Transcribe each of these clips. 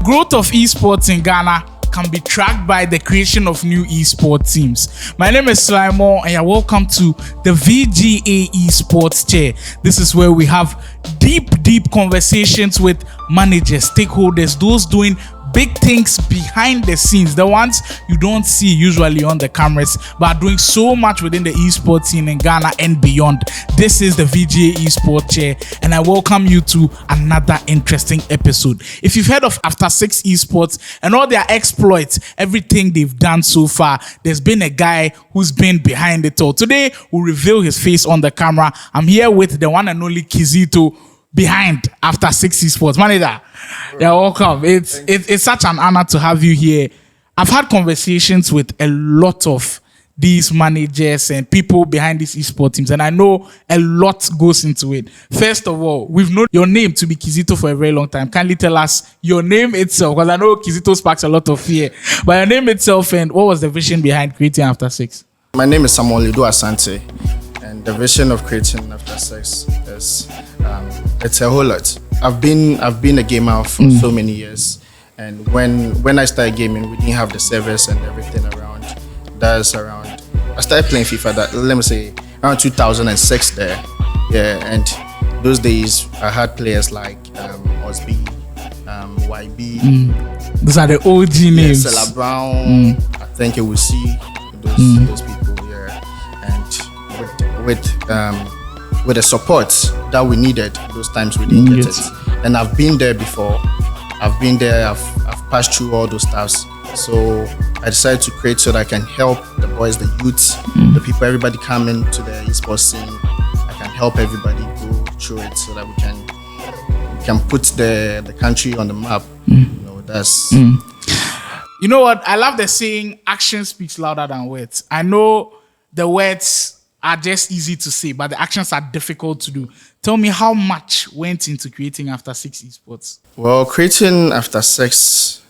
Growth of esports in Ghana can be tracked by the creation of new esports teams. My name is Slimon and you're welcome to the VGA ESPORTS chair. This is where we have deep conversations with managers, stakeholders, those doing big things behind the scenes, the ones you don't see usually on the cameras, but are doing so much within the esports scene in Ghana and beyond. This is the VGA eSports chair, and I welcome you to another interesting episode. If you've heard of After6ix Esports and all their exploits, everything they've done so far, there's been a guy who's been behind it all. Today, we'll reveal his face on the camera. I'm here with the one and only Kizito behind After6ix Esports. Manager, you're welcome. It's such an honor to have you here. I've had conversations with a lot of these managers and people behind these esports teams, and I know a lot goes into it. First of all, we've known your name to be Kizito for a very long time. Kindly tell us your name itself, because I know Kizito sparks a lot of fear. But your name itself, and what was the vision behind creating After6ix? My name is Samuel Lido Asante, and the vision of creating After6ix is it's a whole lot. I've been a gamer for so many years, and when I started gaming, we didn't have the servers and everything around. I started playing FIFA. Let me say around 2006 there, yeah. And those days I had players like Osby, YB. Those are the OG names. Stella Brown. I think you will see those people, yeah. And with the support that we needed, those times we didn't get it. And I've been there before. I've passed through all those stuffs. So I decided to create so that I can help the boys, the youths, the people, everybody coming to the esports scene. I can help everybody go through it so that we can put the country on the map. You know, that's. You know what? I love the saying, action speaks louder than words. I know the words are just easy to say, but the actions are difficult to do. Tell me how much went into creating After6ix Esports? Well, creating After6ix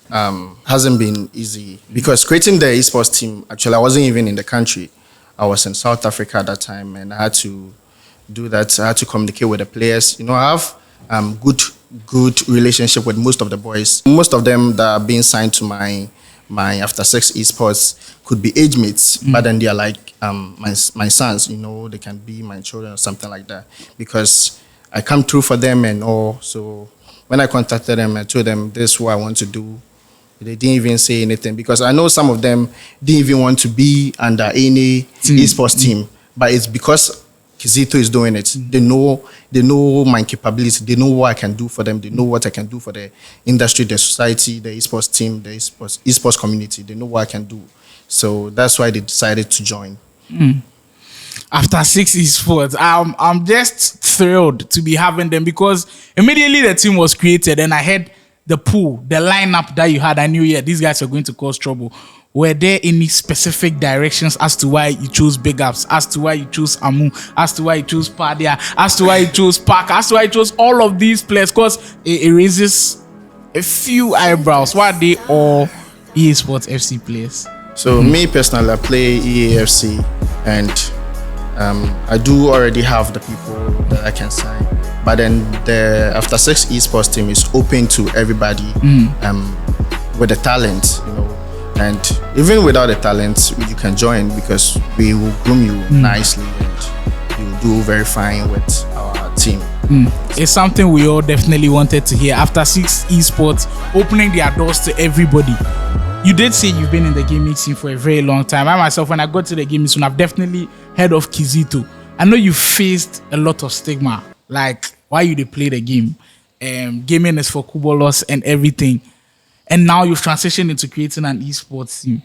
hasn't been easy, because creating the esports team, actually I wasn't even in the country. I was in South Africa at that time, and I had to do that. I had to communicate with the players. You know, I have good relationship with most of the boys. Most of them that are being signed to my After6ix Esports could be age mates, but then they are like my sons, you know, they can be my children or something like that, because I come through for them and all. So when I contacted them, I told them this is what I want to do. They didn't even say anything, because I know some of them didn't even want to be under any esports team, but it's because Kizito is doing it. They know my capability. They know what I can do for them. They know what I can do for the industry, the society, the esports team, the esports community. They know what I can do. So that's why they decided to join. After6ix Esports, I'm just thrilled to be having them, because immediately the team was created and I had the pool, the lineup that you had. I knew, yeah, these guys are going to cause trouble. Were there any specific directions as to why you chose Big Ups, as to why you chose Amu, as to why you chose Padia, as to why you chose Park, as to why you chose all of these players? Because it raises a few eyebrows. Why are they all eSports FC players? So me personally, I play EAFC, and I do already have the people that I can sign. But then the After6ix Esports team is open to everybody with the talent, you know. And even without the talent, you can join, because we will groom you nicely and you will do very fine with our team. It's something we all definitely wanted to hear. After6ix Esports opening their doors to everybody. You did say you've been in the gaming scene for a very long time. I myself, when I got to the gaming scene, I've definitely heard of Kizito. I know you faced a lot of stigma, like why you play the game. Gaming is for kubolos and everything. And now you've transitioned into creating an esports team.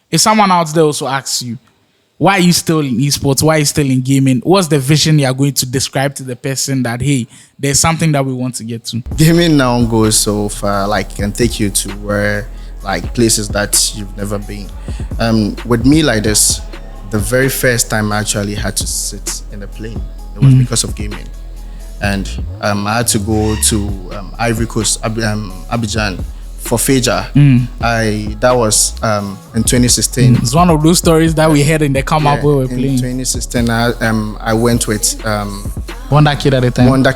If someone out there also asks you, why are you still in esports? Why are you still in gaming? What's the vision you're going to describe to the person that, hey, there's something that we want to get to? Gaming now goes so far, like, can take you to where, like, places that you've never been. With me like this, the very first time I actually had to sit in a plane, it was because of gaming. And I had to go to Ivory Coast, Abidjan, for Feja. That was in 2016. It's one of those stories that we had in the come up where we were playing. In 2016, I went with Wonder Kid at the time. Wonder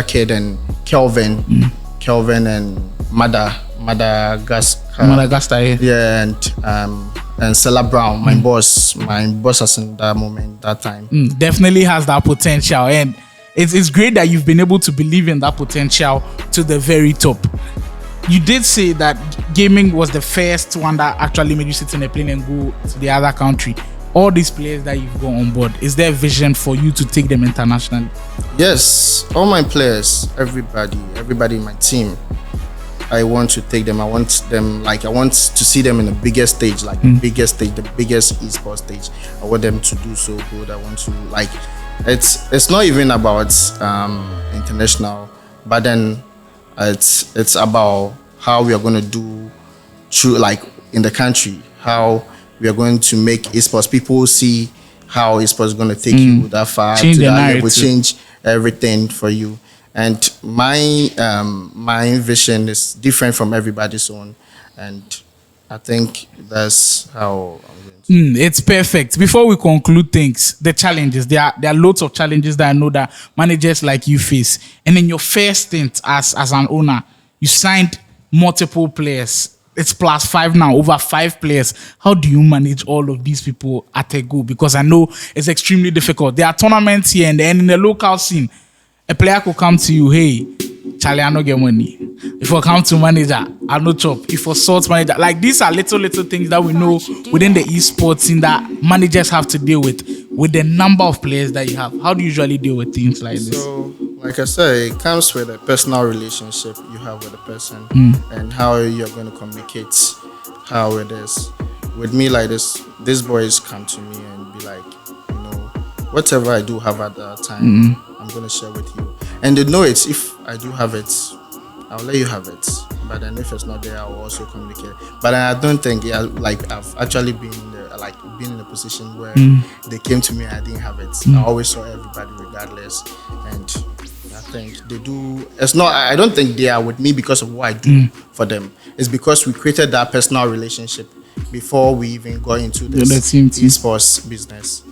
Kid and Kelvin and Mada Madagascar. Madagascar, yeah. Yeah, and Stella Brown, my boss was in that moment, that time. Definitely has that potential, and it's great that you've been able to believe in that potential to the very top. You did say that gaming was the first one that actually made you sit in a plane and go to the other country. All these players that you've got on board, is there a vision for you to take them internationally? Yes, all my players, everybody in my team, I want to take them. I want to see them in the biggest stage, the biggest esports stage. I want them to do so good. I want to it's not even about international, but then it's about how we are going to do through in the country, how we are going to make esports. People see how esports is going to take you that far, change to the that narrative. level, change everything for you. And my vision is different from everybody's own, and I think that's how I'm going to. It's perfect. Before we conclude things, the challenges, there are loads of challenges that I know that managers like you face. And in your first stint as an owner, you signed multiple players. It's +5 now, over 5 players. How do you manage all of these people at a go? Because I know it's extremely difficult. There are tournaments here and in the local scene, a player could come to you, hey, Charlie, I no get money. If I come to manager, I no chop. If I sort manager, these are little things that we know within the esports scene that managers have to deal with the number of players that you have. How do you usually deal with things like this? So, like I said, it comes with a personal relationship you have with the person and how you're going to communicate, how it is. With me like this, these boys come to me and be like, whatever I do have at that time, I'm going to share with you. And they know it. If I do have it, I'll let you have it. But then if it's not there, I will also communicate. But I don't think, I've actually been in a position where they came to me and I didn't have it. I always saw everybody regardless. And I think they do. It's not. I don't think they are with me because of what I do for them. It's because we created that personal relationship before we even got into this esports business.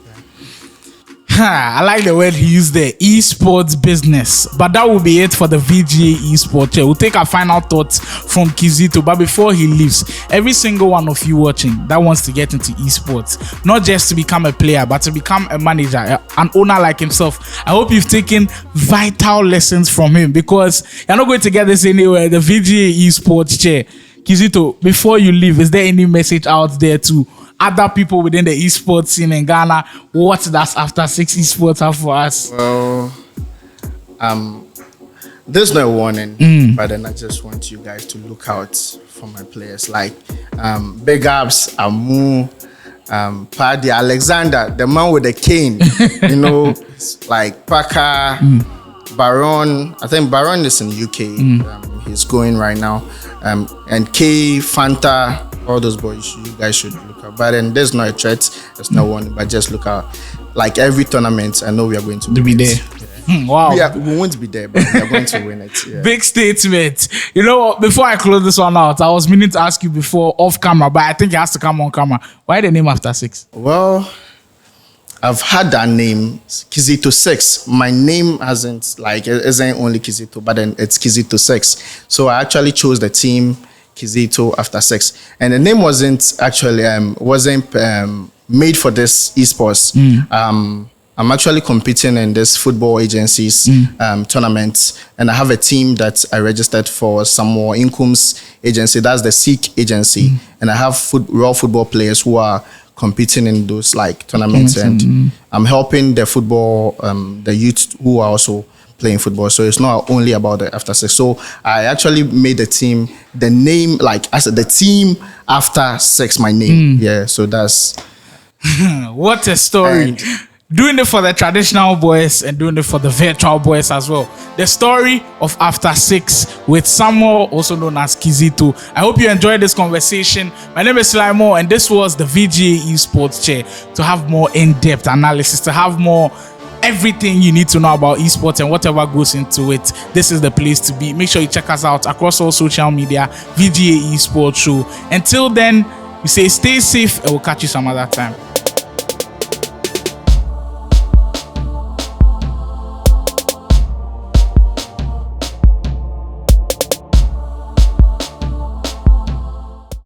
I like the word he used there, esports business. But that will be it for the VGA eSports. We'll take our final thoughts from Kizito. But before he leaves, every single one of you watching that wants to get into esports, not just to become a player, but to become a manager, an owner like himself, I hope you've taken vital lessons from him, because you're not going to get this anywhere. The VGA eSports chair. Kizito, before you leave, is there any message out there to other people within the esports scene in Ghana? What does After6ix Esports have for us? Well, there's no warning, but then I just want you guys to look out for my players. Big ups, Amu, Paddy, Alexander, the man with the cane, Parker, Baron. I think Baron is in UK. He's going right now. And K, Fanta, all those boys, you guys should look out. But then there's no a threat, there's no one, but just look out. Every tournament, I know we are going to be there. Yeah. Wow. We won't be there, but we are going to win it. Yeah. Big statement. You know what? Before I close this one out, I was meaning to ask you before off camera, but I think it has to come on camera. Why the name After6ix? Well, I've had that name, Kizito 6. My name isn't only Kizito, but then it's Kizito 6. So I actually chose the team Kizito After6. And the name wasn't actually made for this esports. I'm actually competing in this football agencies tournaments, and I have a team that I registered for some more incomes agency. That's the VGA agency, and I have raw football players who are competing in those tournaments, and I'm helping the football, the youth who are also playing football. So it's not only about the After6ix. So I actually made the team, the name, I said, the team After6ix, my name. Yeah, so that's... What a story. Doing it for the traditional boys and doing it for the virtual boys as well. The story of After6ix with Samuel, also known as Kizito. I hope you enjoyed this conversation. My name is Slymo, and this was the VGA eSports chair. To have more in-depth analysis, to have more everything you need to know about esports and whatever goes into it, this is the place to be. Make sure you check us out across all social media, VGA eSports Show. Until then, we say stay safe and we'll catch you some other time.